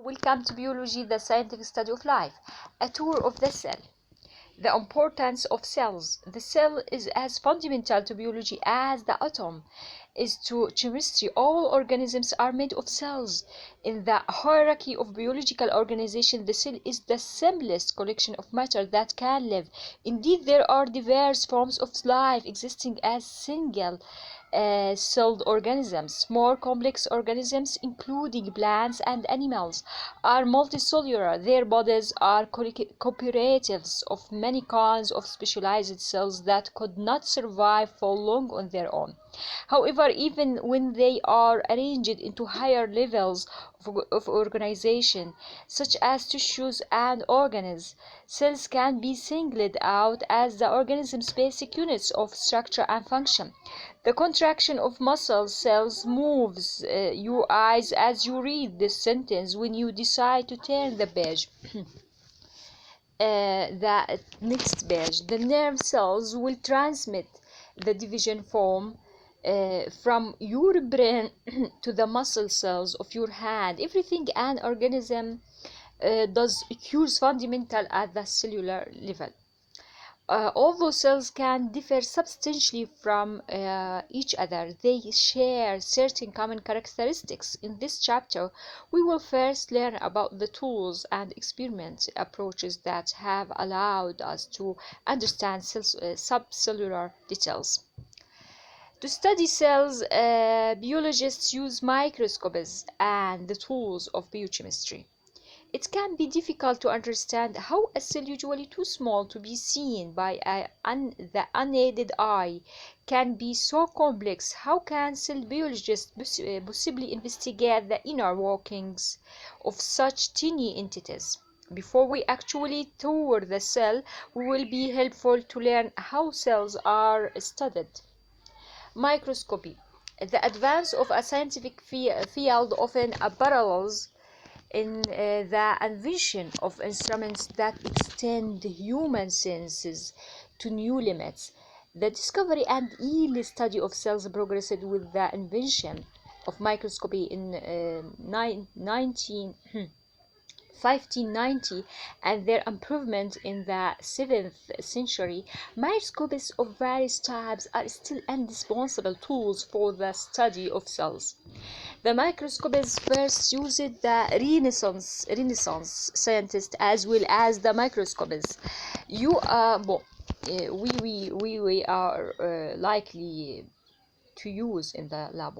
Welcome to Biology, the scientific study of life. A tour of the cell. The importance of cells. The cell is as fundamental to biology as the atom is to chemistry. All organisms are made of cells. In the hierarchy of biological organization, the cell is the simplest collection of matter that can live. Indeed, there are diverse forms of life existing as single celled organisms. More complex organisms, including plants and animals, are multicellular. Their bodies are cooperatives of many kinds of specialized cells that could not survive for long on their own. However, even when they are arranged into higher levels of organization, such as tissues and organs, cells can be singled out as the organism's basic units of structure and function. The contraction of muscle cells moves your eyes as you read this sentence when you decide to turn the page. The next page. The nerve cells will transmit the division from your brain to the muscle cells of your hand. Everything an organism does occurs fundamental at the cellular level. Although cells can differ substantially from each other, they share certain common characteristics. In this chapter, we will first learn about the tools and experiment approaches that have allowed us to understand subcellular details. To study cells, biologists use microscopes and the tools of biochemistry. It can be difficult to understand how a cell, usually too small to be seen by the unaided eye, can be so complex. How can cell biologists possibly investigate the inner workings of such tiny entities? Before we actually tour the cell, it will be helpful to learn how cells are studied. Microscopy. The advance of a scientific field often parallels in the invention of instruments that extend human senses to new limits. The discovery and early study of cells progressed with the invention of microscopy in 1590 and their improvement in the 7th century. Microscopes of various types are still indispensable tools for the study of cells. The microscopes first used the Renaissance scientists as well as the microscopes. We are likely to use in the lab.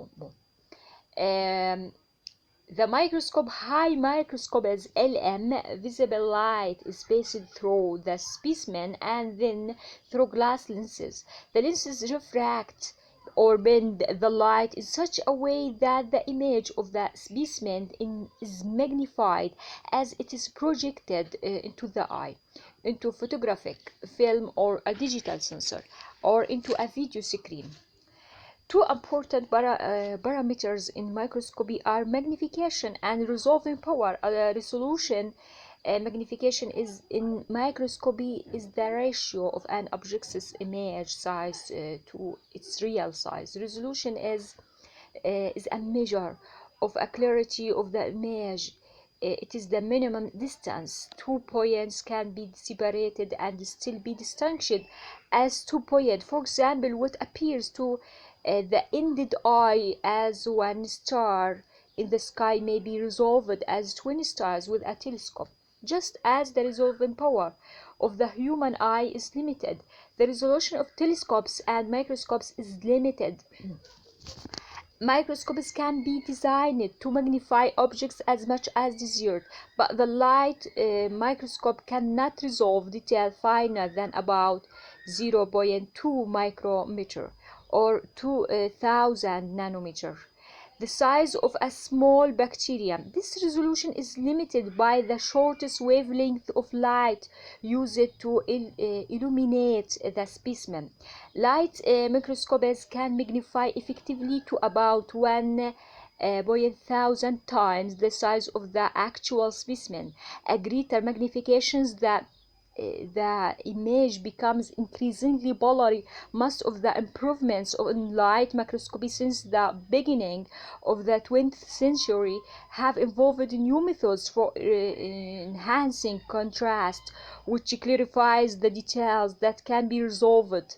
The microscope, high microscopes LM, visible light is passed through the specimen and then through glass lenses. The lenses refract or bend the light in such a way that the image of the specimen is magnified as it is projected into the eye, into photographic film or a digital sensor, or into a video screen. Two important parameters in microscopy are magnification and resolving power. Resolution magnification is in microscopy is the ratio of an object's image size to its real size. Resolution is a measure of a clarity of the image. It is the minimum distance. 2 points can be separated and still be distinguished as 2 points. For example, what appears to the ended eye as one star in the sky may be resolved as 20 stars with a telescope. Just as the resolving power of the human eye is limited, the resolution of telescopes and microscopes is limited. Microscopes can be designed to magnify objects as much as desired, but the light microscope cannot resolve detail finer than about 0.2 micrometer or 2000 nanometer. The size of a small bacterium. This resolution is limited by the shortest wavelength of light used to illuminate the specimen. Light microscopes can magnify effectively to about 1,000 times the size of the actual specimen. A greater magnification the image becomes increasingly blurry. Most of the improvements in light microscopy since the beginning of the 20th century have involved new methods for enhancing contrast, which clarifies the details that can be resolved.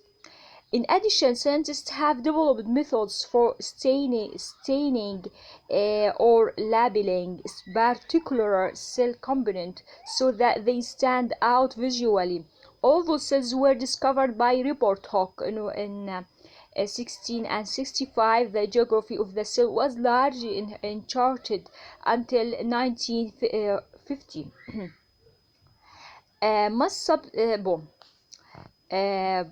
In addition, scientists have developed methods for staining or labeling particular cell components so that they stand out visually. Although cells were discovered by Robert Hooke in 1665, the geography of the cell was largely uncharted until 1950. Most sub, bon, uh,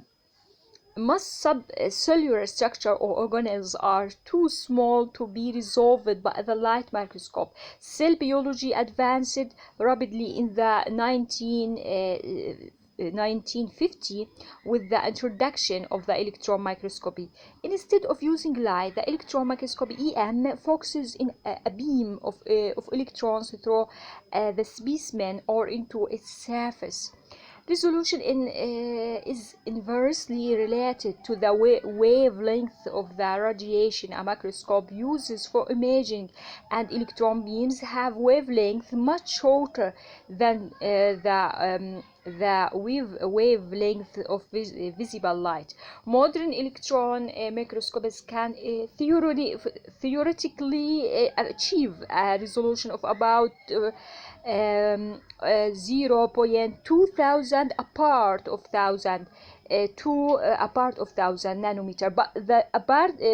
Most subcellular structure or organelles are too small to be resolved by the light microscope. Cell biology advanced rapidly in the 1950 with the introduction of the electron microscopy. Instead of using light, the electron microscopy (EM) focuses in a beam of electrons through the specimen or into its surface. Resolution is inversely related to the wavelength of the radiation a microscope uses for imaging, and electron beams have wavelengths much shorter than the wavelength of visible light. Modern electron microscopes can theoretically achieve a resolution of about 0.2 thousand a part of thousand nanometer, but the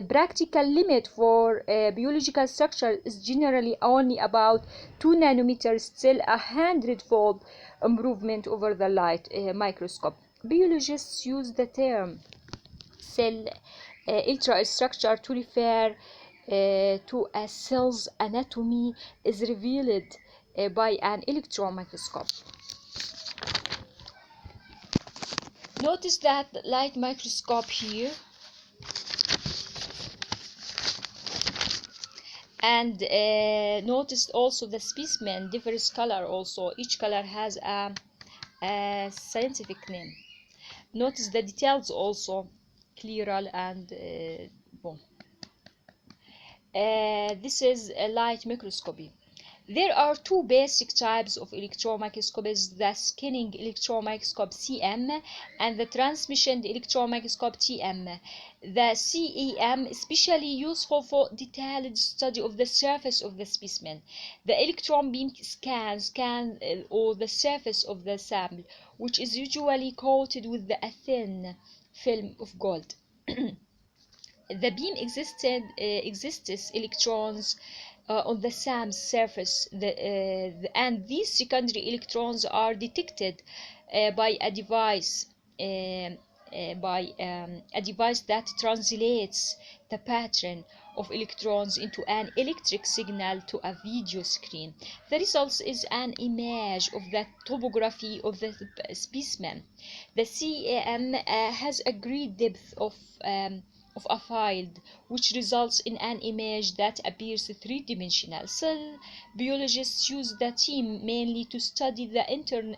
practical limit for biological structure is generally only about 2 nanometers, still 100-fold improvement over the light microscope. Biologists use the term cell ultrastructure to refer to a cell's anatomy is revealed by an electron microscope. Notice that light microscope here, and notice also the specimen differs color. Also, each color has a scientific name. Notice the details also clearer and bon. This is a light microscopy. There are two basic types of electron microscopes: the scanning electron microscope (SEM) and the transmission electron microscope (TEM). The SEM is especially useful for detailed study of the surface of the specimen. The electron beam scans or the surface of the sample, which is usually coated with a thin film of gold. The beam exists electrons on the SAM's surface, and these secondary electrons are detected by a device that translates the pattern of electrons into an electric signal to a video screen. The result is an image of the topography of the specimen. The SEM has a great depth of a field, which results in an image that appears three-dimensional. Cell biologists use the TEM mainly to study the internal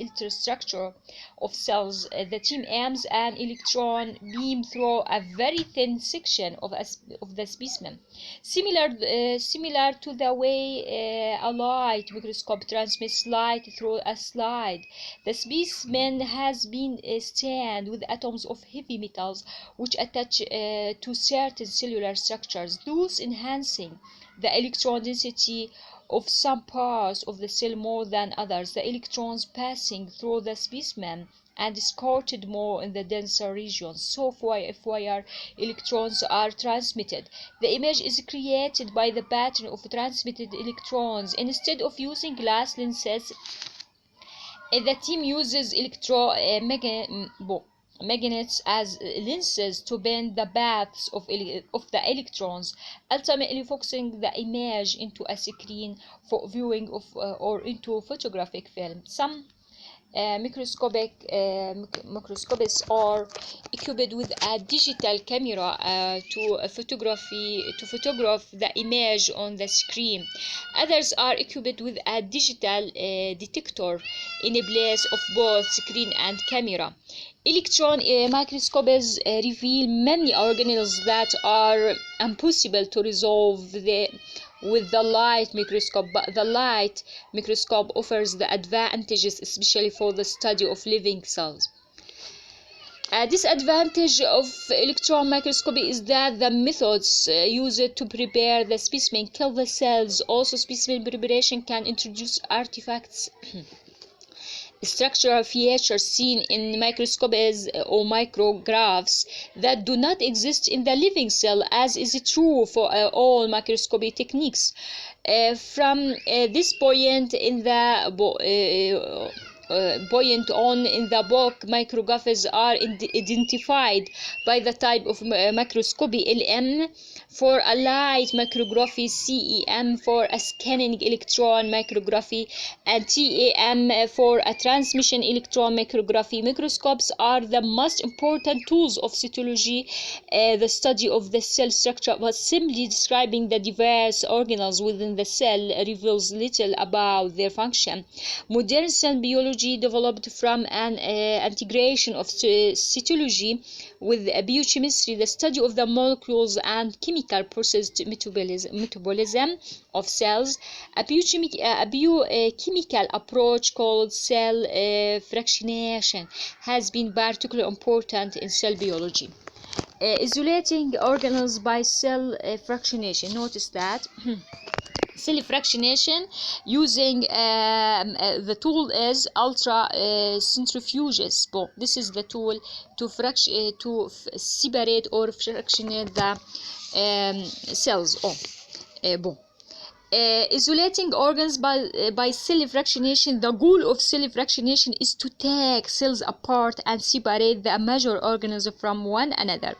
ultrastructure of cells. The TEM aims an electron beam through a very thin section of the specimen, similar to the way a light microscope transmits light through a slide. The specimen has been stained with atoms of heavy metals which attach to certain cellular structures, thus enhancing the electron density of some parts of the cell more than others. The electrons passing through the specimen and escorted more in the denser regions. So where electrons are transmitted, the image is created by the pattern of transmitted electrons. Instead of using glass lenses, the team uses magnets as lenses to bend the paths of the electrons, ultimately focusing the image into a screen for viewing or into photographic film. Some microscopists are equipped with a digital camera to photograph the image on the screen. Others are equipped with a digital detector in place of both screen and camera. Electron microscopes reveal many organelles that are impossible to resolve with the light microscope, but the light microscope offers the advantages, especially for the study of living cells. A disadvantage of electron microscopy is that the methods used to prepare the specimen kill the cells. Also, specimen preparation can introduce artifacts structural features seen in microscopes or micrographs that do not exist in the living cell, as is true for all microscopy techniques. From this point in the point on in the book, micrographs are identified by the type of microscopy: LM for a light micrography, CEM for a scanning electron micrography, and TEM for a transmission electron micrography. Microscopes are the most important tools of cytology, the study of the cell structure, but simply describing the diverse organelles within the cell reveals little about their function. Modern cell biology developed from an integration of cytology with biochemistry, the study of the molecules and chemical processed metabolism of cells. A biochemical approach called cell fractionation has been particularly important in cell biology. Isolating organelles by cell fractionation. Notice that cell fractionation using the tool is ultra centrifuges. This is the tool to separate or fractionate the cells. Isolating organs by cell fractionation. The goal of cell fractionation is to take cells apart and separate the major organs from one another.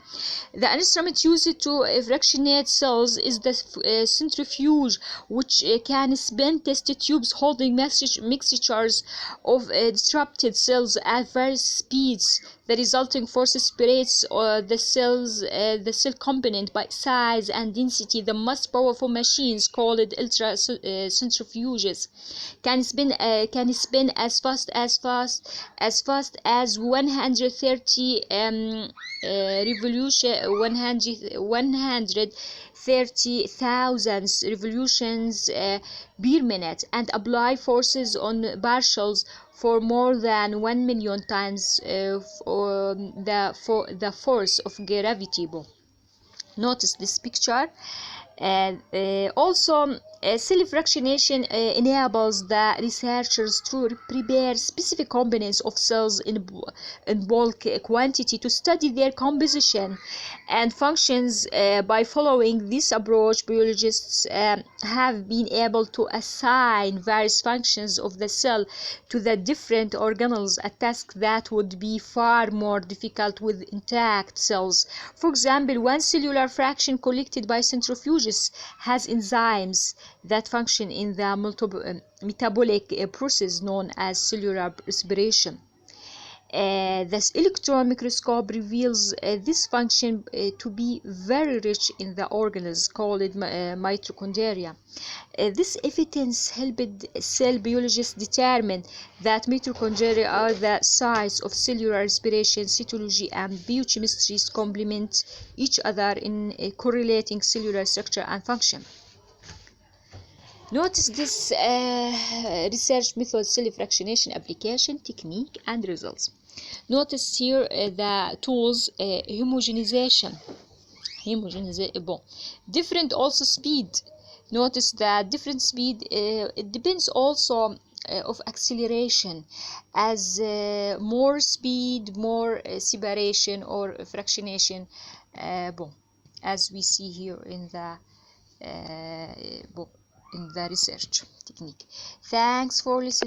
The instrument used to fractionate cells is the centrifuge, which can spin test tubes holding mixtures of disrupted cells at various speeds. The resulting force separates the cell component by size and density. The most powerful machines, called ultra centrifuges, can spin as fast as 130 130,000 revolutions per minute, and apply forces on partials for more than 1 million times the force of gravity. Notice this picture. Also, cell fractionation enables the researchers to prepare specific components of cells in bulk quantity to study their composition and functions. By following this approach, biologists have been able to assign various functions of the cell to the different organelles, a task that would be far more difficult with intact cells. For example, one cellular fraction collected by centrifuges has enzymes that function in the metabolic process known as cellular respiration. The electron microscope reveals this function to be very rich in the organelles called mitochondria. This evidence helped cell biologists determine that mitochondria are the sites of cellular respiration. Cytology and biochemistry complement each other in correlating cellular structure and function. Notice this research method: cell fractionation, application, technique, and results. Notice here the tools: homogenization, different also speed. Notice that different speed it depends also of acceleration, as more speed, more separation or fractionation, as we see here in the research technique. Thanks for listening.